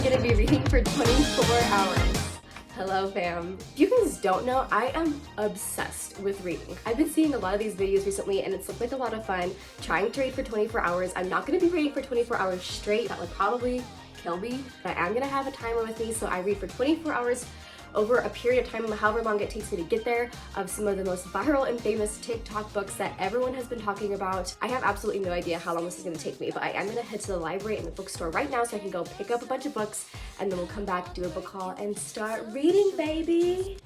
gonna be reading for 24 hours. Hello fam. If you guys don't know, I am obsessed with reading. I've been seeing a lot of these videos recently and it's looked like a lot of fun trying to read for 24 hours. I'm not gonna be reading for 24 hours straight. That would probably kill me. But I am gonna have a timer with me, so I read for 24 hours over a period of time, however long it takes me to get there, of some of the most viral and famous TikTok books that everyone has been talking about. I have absolutely no idea how long this is gonna take me, but I am gonna head to the library and the bookstore right now so I can go pick up a bunch of books, and then we'll come back, do a book haul, and start reading, baby.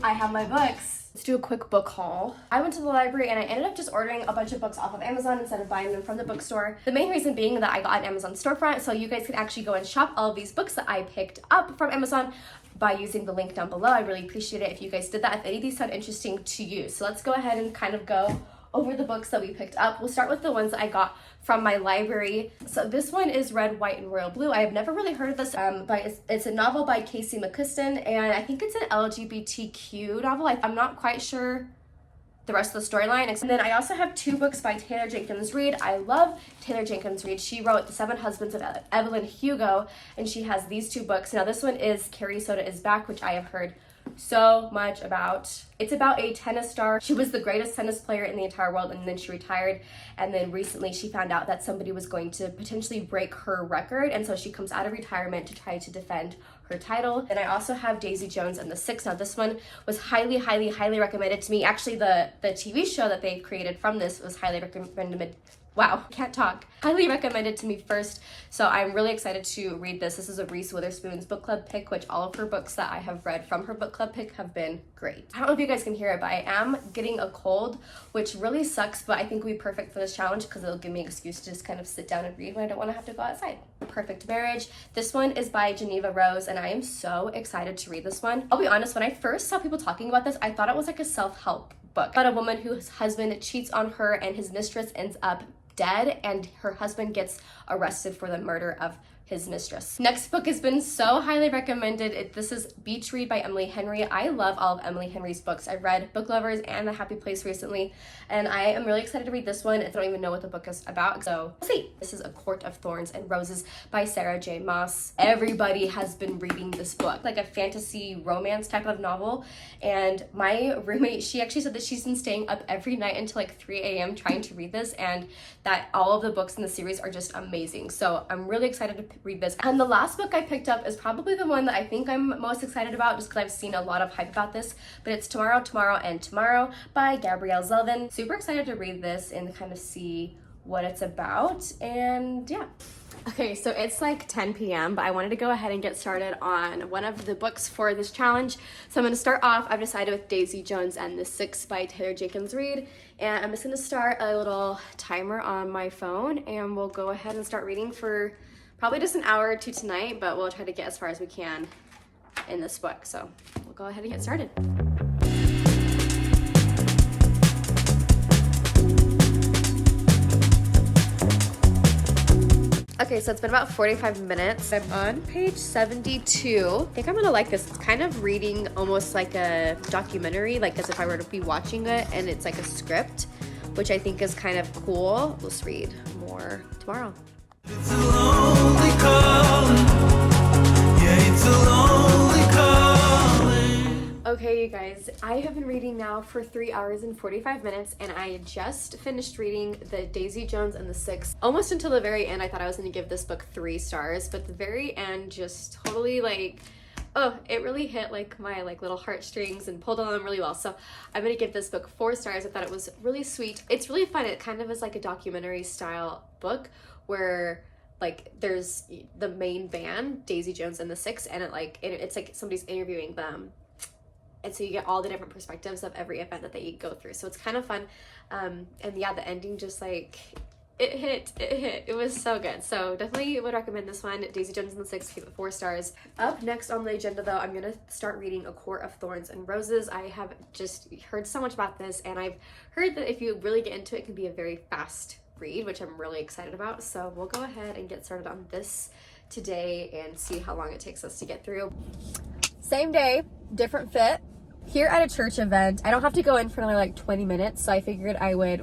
I have my books. Let's do a quick book haul. I went to the library and I ended up just ordering a bunch of books off of Amazon instead of buying them from the bookstore. The main reason being that I got an Amazon storefront, so you guys can actually go and shop all of these books that I picked up from Amazon by using the link down below. I really appreciate it if you guys did that, if any of these sound interesting to you. So let's go ahead and kind of go over the books that we picked up. We'll start with the ones that I got from my library. So this one is Red, White, and Royal Blue. I have never really heard of this, but it's a novel by Casey McCuistion, and I think it's an LGBTQ novel. I'm not quite sure the rest of the storyline. And then I also have two books by Taylor Jenkins Reid. I love Taylor Jenkins Reid. She wrote The Seven Husbands of Evelyn Hugo, and she has these two books. Now this one is Carrie Soda is Back, which I have heard so much about. It's about a tennis star. She was the greatest tennis player in the entire world, and then she retired, and then recently she found out that somebody was going to potentially break her record, and so she comes out of retirement to try to defend her title. And I also have Daisy Jones and the Six. Now this one was highly recommended to me. Actually, the TV show that they created from this was highly recommended. Wow, can't talk. Highly recommended to me first, so I'm really excited to read this. This is a Reese Witherspoon's book club pick, which all of her books that I have read from her book club pick have been great. I don't know if you guys can hear it, but I am getting a cold, which really sucks, but I think will be perfect for this challenge because it'll give me an excuse to just kind of sit down and read when I don't want to have to go outside. Perfect Marriage. This one is by Geneva Rose, and I am so excited to read this one. I'll be honest, when I first saw people talking about this, I thought it was like a self-help book about a woman whose husband cheats on her and his mistress ends up dead, and her husband gets arrested for the murder of his mistress. Next book has been so highly recommended. This is Beach Read by Emily Henry. I love all of Emily Henry's books. I've read Book Lovers and The Happy Place recently, and I am really excited to read this one. I don't even know what the book is about, so we'll see. This is A Court of Thorns and Roses by Sarah J. Maas. Everybody has been reading this book, like a fantasy romance type of novel, and my roommate, she actually said that she's been staying up every night until like 3 a.m. trying to read this, and that all of the books in the series are just amazing. So I'm really excited to read this. And the last book I picked up is probably the one that I think I'm most excited about, just because I've seen a lot of hype about this, but it's Tomorrow, Tomorrow, and Tomorrow by Gabrielle Zelvin. Super excited to read this and kind of see what it's about, and yeah. Okay, so it's like 10 p.m., but I wanted to go ahead and get started on one of the books for this challenge. So I'm going to start off, I've decided with Daisy Jones and the Six by Taylor Jenkins Reid, and I'm just going to start a little timer on my phone, and we'll go ahead and start reading for probably just an hour or two tonight, but we'll try to get as far as we can in this book. So we'll go ahead and get started. Okay, so it's been about 45 minutes. I'm on page 72. I think I'm gonna like this. It's kind of reading almost like a documentary, like as if I were to be watching it, and it's like a script, which I think is kind of cool. Let's read more tomorrow. It's a lonely calling. Yeah, it's a lonely calling. Okay, you guys, I have been reading now for 3 hours and 45 minutes, and I just finished reading the Daisy Jones and the Six. Almost until the very end, I thought I was going to give this book 3 stars, but the very end just totally it really hit like my little heartstrings and pulled on them really well. So I'm going to give this book 4 stars. I thought it was really sweet. It's really fun. It kind of is like a documentary style book where there's the main band, Daisy Jones and the Six, and it's like somebody's interviewing them. And so you get all the different perspectives of every event that they go through. So it's kind of fun. And yeah, the ending just it hit. It was so good. So definitely would recommend this one. Daisy Jones and the Six, give it 4 stars. Up next on the agenda though, I'm gonna start reading A Court of Thorns and Roses. I have just heard so much about this, and I've heard that if you really get into it, it can be a very fast read, which I'm really excited about. So we'll go ahead and get started on this today and see how long it takes us to get through. Same day, different fit. Here at a church event, I don't have to go in for another like 20 minutes, so I figured I would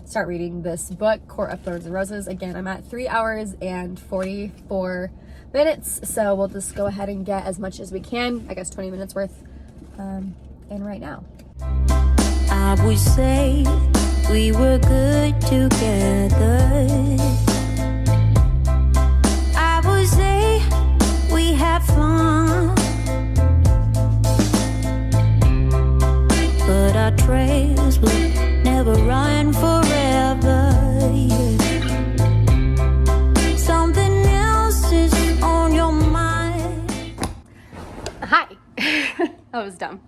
start reading this book, Court of Thorns and Roses. Again, I'm at 3 hours and 44 minutes, so we'll just go ahead and get as much as we can, I guess 20 minutes worth, in right now. I would say we were good together. I would say we had fun, but our trails will never run forever. Something else is on your mind. Hi. That was dumb.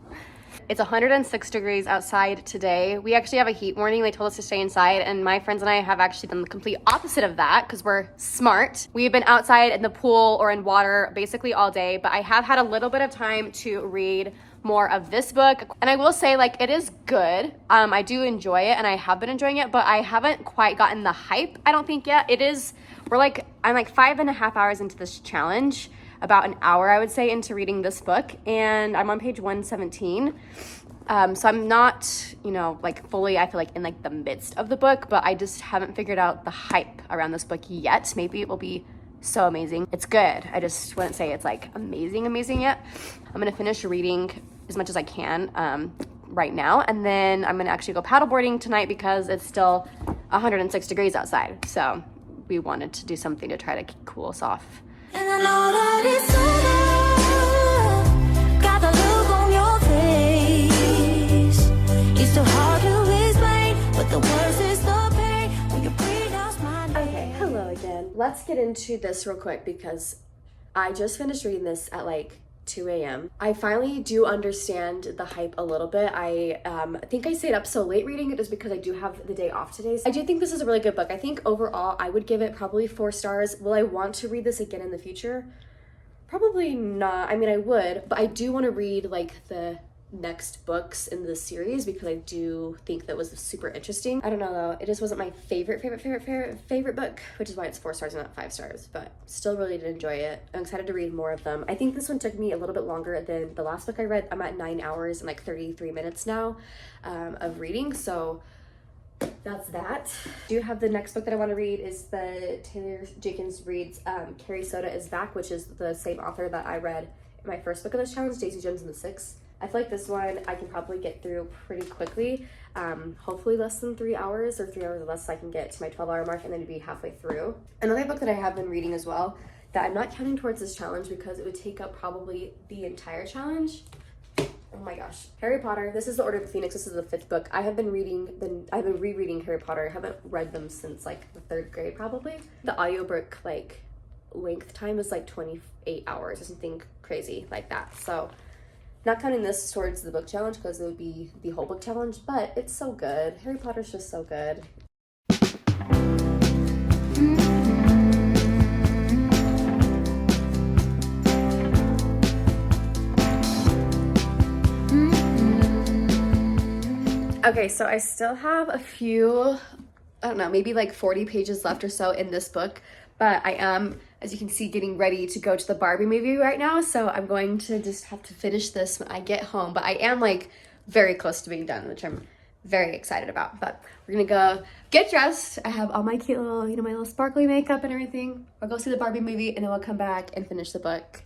It's 106 degrees outside today. We actually have a heat warning. They told us to stay inside, and my friends and I have actually done the complete opposite of that because we're smart. We've been outside in the pool or in water basically all day, but I have had a little bit of time to read more of this book, and I will say, like, it is good. I do enjoy it, and I have been enjoying it, but I haven't quite gotten the hype, I don't think, yet. I'm like 5.5 hours into this challenge, about an hour, I would say, into reading this book, and I'm on page 117. So I'm not, like fully, I feel like in like the midst of the book, but I just haven't figured out the hype around this book yet. Maybe it will be so amazing. It's good. I just wouldn't say it's like amazing yet. I'm gonna finish reading as much as I can right now, and then I'm gonna actually go paddleboarding tonight because it's still 106 degrees outside. So we wanted to do something to try to cool us off. And I know that it's over. Got the look on your face. It's so hard to explain, but the worst is the pain when you pronounce my name. Okay, hello again. Let's get into this real quick because I just finished reading this at like 2 a.m. I finally do understand the hype a little bit. I think I stayed up so late reading it is because I do have the day off today. So I do think this is a really good book. I think overall I would give it probably 4 stars. Will I want to read this again in the future? Probably not. I mean, I would, but I do want to read like the next books in the series because I do think that was super interesting. I don't know though, it just wasn't my favorite book, which is why it's 4 stars and not 5 stars, but still really did enjoy it. I'm excited to read more of them. I think this one took me a little bit longer than the last book I read. I'm at 9 hours and like 33 minutes now of reading, so that's that. I do have the next book that I want to read is the Taylor Jenkins reads Carrie Soda is Back, which is the same author that I read in my first book of this challenge, Daisy Jones and the Six. I feel like this one I can probably get through pretty quickly, hopefully less than 3 hours or 3 hours or less, so I can get to my 12-hour mark and then be halfway through. Another book that I have been reading as well that I'm not counting towards this challenge because it would take up probably the entire challenge. Oh my gosh. Harry Potter. This is The Order of the Phoenix. This is the 5th book. I've been rereading Harry Potter. I haven't read them since like the 3rd grade probably. The audiobook like length time is like 28 hours or something crazy like that. So not counting this towards the book challenge because it would be the whole book challenge, but it's so good. Harry Potter's just so good. Okay, so I still have a few, I don't know, maybe like 40 pages left or so in this book, but I am, as you can see, getting ready to go to the Barbie movie right now, so I'm going to just have to finish this when I get home, but I am like very close to being done, which I'm very excited about. But we're gonna go get dressed. I have all my cute little, my little sparkly makeup and everything. We'll go see the Barbie movie and then we'll come back and finish the book.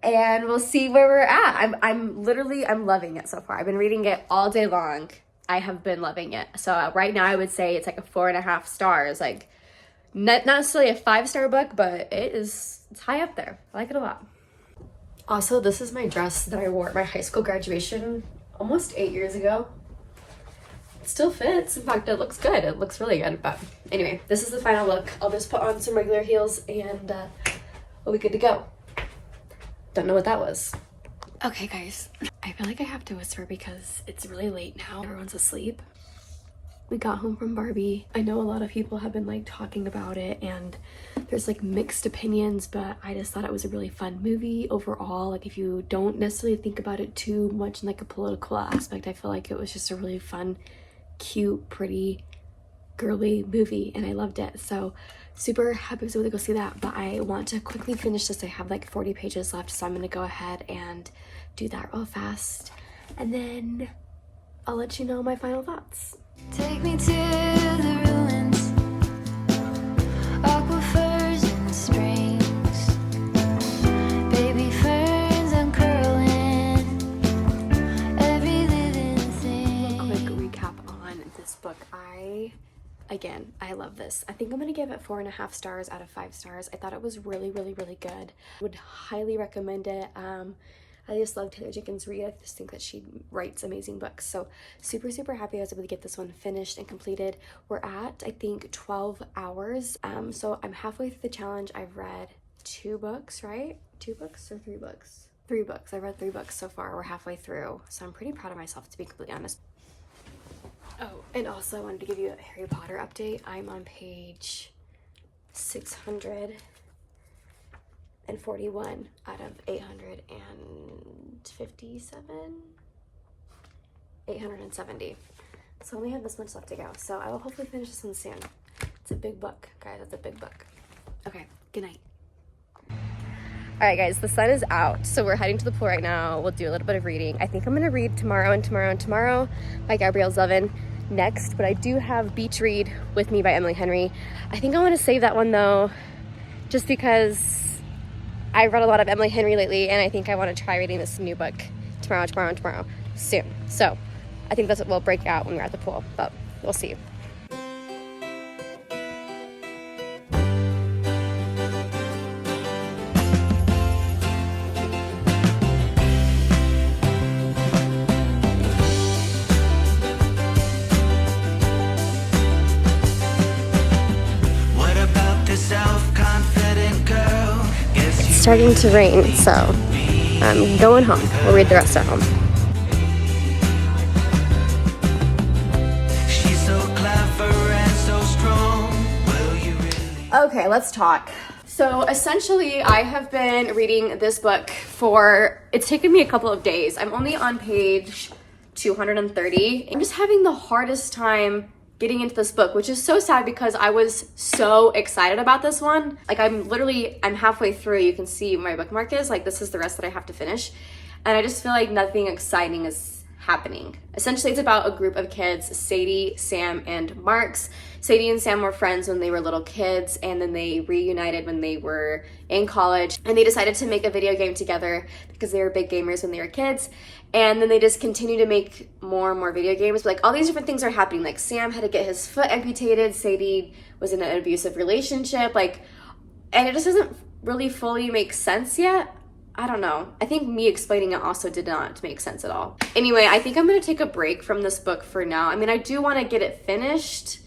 And we'll see where we're at. I'm loving it so far. I've been reading it all day long. I have been loving it. So right now I would say it's like a 4.5 stars. Like not necessarily a 5-star book, but it's high up there. I like it a lot. Also, this is my dress that I wore at my high school graduation almost 8 years ago. It still fits. In fact, it looks good. It looks really good. But anyway, this is the final look. I'll just put on some regular heels and we'll be good to go. Don't know what that was. Okay, guys. I feel like I have to whisper because it's really late now. Everyone's asleep. We got home from Barbie. I know a lot of people have been like talking about it and there's like mixed opinions, but I just thought it was a really fun movie overall. Like if you don't necessarily think about it too much in like a political aspect, I feel like it was just a really fun, cute, pretty girly movie and I loved it. So super happy I was able to go see that, but I want to quickly finish this. I have like 40 pages left, so I'm gonna go ahead and do that real fast, and then I'll let you know my final thoughts. Take me to the ruins, aquifers and springs, baby ferns uncurling, every living thing. Quick recap on this book. I love this. I think I'm gonna give it 4.5 stars out of 5 stars. I thought it was really good. Would highly recommend it. I just love Taylor Jenkins Reid. I just think that she writes amazing books. So super happy I was able to get this one finished and completed. We're at, I think, 12 hours. So I'm halfway through the challenge. I've read 2 books, right? 2 books or 3 books? 3 books. I've read 3 books so far. We're halfway through. So I'm pretty proud of myself, to be completely honest. Oh, and also I wanted to give you a Harry Potter update. I'm on page 641 out of 870. So I only have this much left to go. So I will hopefully finish this one soon. It's a big book, guys. It's a big book. Okay, good night. All right, guys, the sun is out, so we're heading to the pool right now. We'll do a little bit of reading. I think I'm gonna read Tomorrow and Tomorrow and Tomorrow by Gabrielle Zevin next, but I do have Beach Read With Me by Emily Henry. I think I wanna save that one though, just because I read a lot of Emily Henry lately, and I think I wanna try reading this new book, Tomorrow, Tomorrow and Tomorrow, soon. So I think that's what we'll break out when we're at the pool, but we'll see. Starting to rain, so I'm going home. We'll read the rest at home. She's so clever and so strong. Will you really... Okay, let's talk. So essentially, I have been reading this book for, it's taken me a couple of days. I'm only on page 230. I'm just having the hardest time getting into this book, which is so sad because I was so excited about this one. Like I'm halfway through. You can see my bookmark is like, this is the rest that I have to finish. And I just feel like nothing exciting is happening. Essentially, it's about a group of kids, Sadie, Sam, and Marks. Sadie and Sam were friends when they were little kids, and then they reunited when they were in college, and they decided to make a video game together because they were big gamers when they were kids. And then they just continue to make more and more video games. But like all these different things are happening. Like Sam had to get his foot amputated. Sadie was in an abusive relationship. And it just doesn't really fully make sense yet. I don't know. I think me explaining it also did not make sense at all. Anyway, I think I'm gonna take a break from this book for now. I mean, I do wanna get it finished,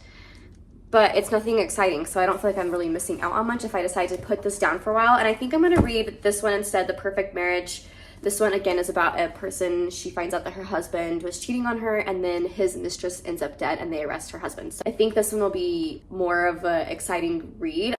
but it's nothing exciting. So I don't feel like I'm really missing out on much if I decide to put this down for a while. And I think I'm gonna read this one instead, The Perfect Marriage. This one, again, is about a person. She finds out that her husband was cheating on her, and then his mistress ends up dead, and they arrest her husband. So I think this one will be more of an exciting read.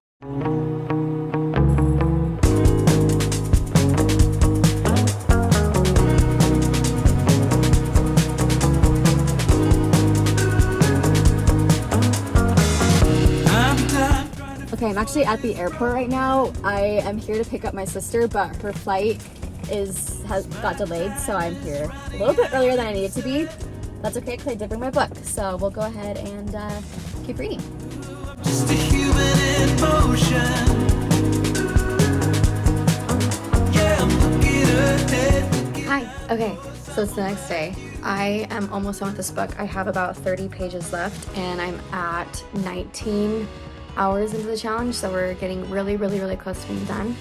Okay, I'm actually at the airport right now. I am here to pick up my sister, but her flight got delayed, so I'm here a little bit earlier than I needed to be. That's okay because I did bring my book, so we'll go ahead and keep reading. Just a human in motion. Yeah, I'm looking ahead. Hi. Okay, so it's the next day. I am almost done with this book. I have about 30 pages left, and I'm at 19 hours into the challenge, so we're getting really close to being done.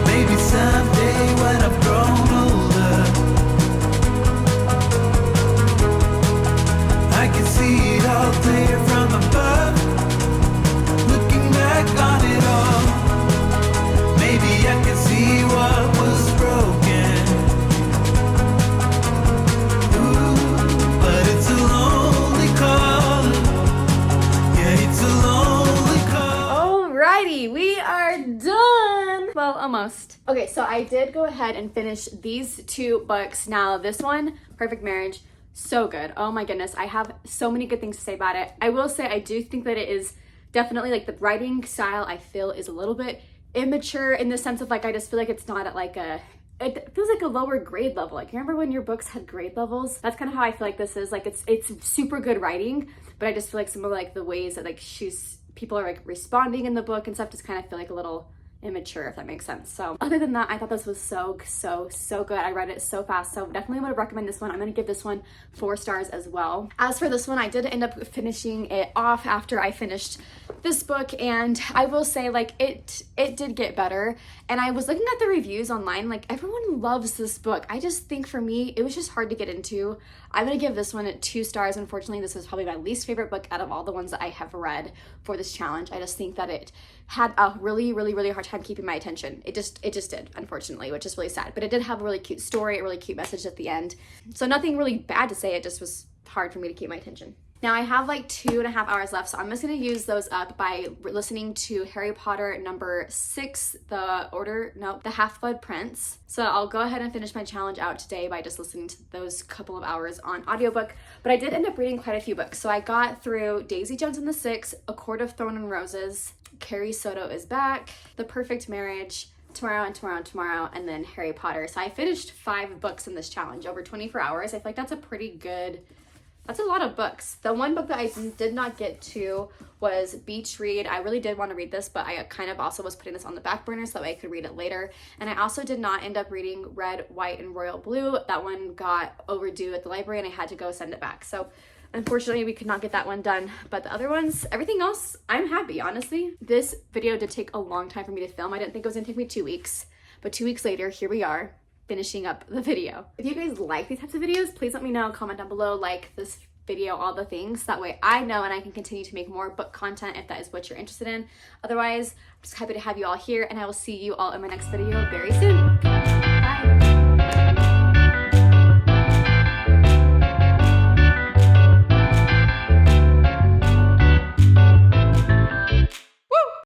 Maybe someday when I've grown older, I can see it all clear from above. Looking back on it all, maybe I can see what was broken. Ooh, but it's a lonely call. Yeah, it's a lonely call. Alrighty, we are done. Well, almost. Okay, so I did go ahead and finish these 2 books. Now, this one, Perfect Marriage, So good. Oh my goodness. I have so many good things to say about it. I will say I do think that it is definitely like the writing style I feel is a little bit immature in the sense of like I just feel like it's not at like it feels like a lower grade level. Like, you remember when your books had grade levels? That's kind of how I feel like this is. Like, it's super good writing, but I just feel like some of like the ways that like people are like responding in the book and stuff just kind of feel like a little immature, if that makes sense. So other than that, I thought this was so good. I read it so fast, so definitely would recommend this one. I'm gonna give this one 4 stars as well. As for this one, I did end up finishing it off after I finished this book, and I will say like it did get better. And I was looking at the reviews online, like everyone loves this book. I just think for me it was just hard to get into. I'm gonna give this one 2 stars. Unfortunately, this is probably my least favorite book out of all the ones that I have read for this challenge. I just think that it had a really hard time keeping my attention. It just did, unfortunately, which is really sad. But it did have a really cute story, a really cute message at the end. So nothing really bad to say, it just was hard for me to keep my attention. Now I have like 2.5 hours left, so I'm just gonna use those up by listening to Harry Potter number 6, the Half-Blood Prince. So I'll go ahead and finish my challenge out today by just listening to those couple of hours on audiobook. But I did end up reading quite a few books. So I got through Daisy Jones and the Six, A Court of Thorn and Roses, Carrie Soto is Back, The Perfect Marriage, Tomorrow and Tomorrow and Tomorrow, and then Harry Potter. So I finished 5 books in this challenge over 24 hours. I feel like that's a lot of books. The one book that I did not get to was Beach Read. I really did want to read this, but I kind of also was putting this on the back burner so that way I could read it later. And I also did not end up reading Red, White, and Royal Blue. That one got overdue at the library and I had to go send it back. So unfortunately, we could not get that one done. But the other ones, everything else, I'm happy, honestly. This video did take a long time for me to film. I didn't think it was gonna take me 2 weeks, but 2 weeks later, here we are, finishing up the video. If you guys like these types of videos, please let me know, comment down below, like this video, all the things. That way I know and I can continue to make more book content if that is what you're interested in. Otherwise, I'm just happy to have you all here, and I will see you all in my next video very soon.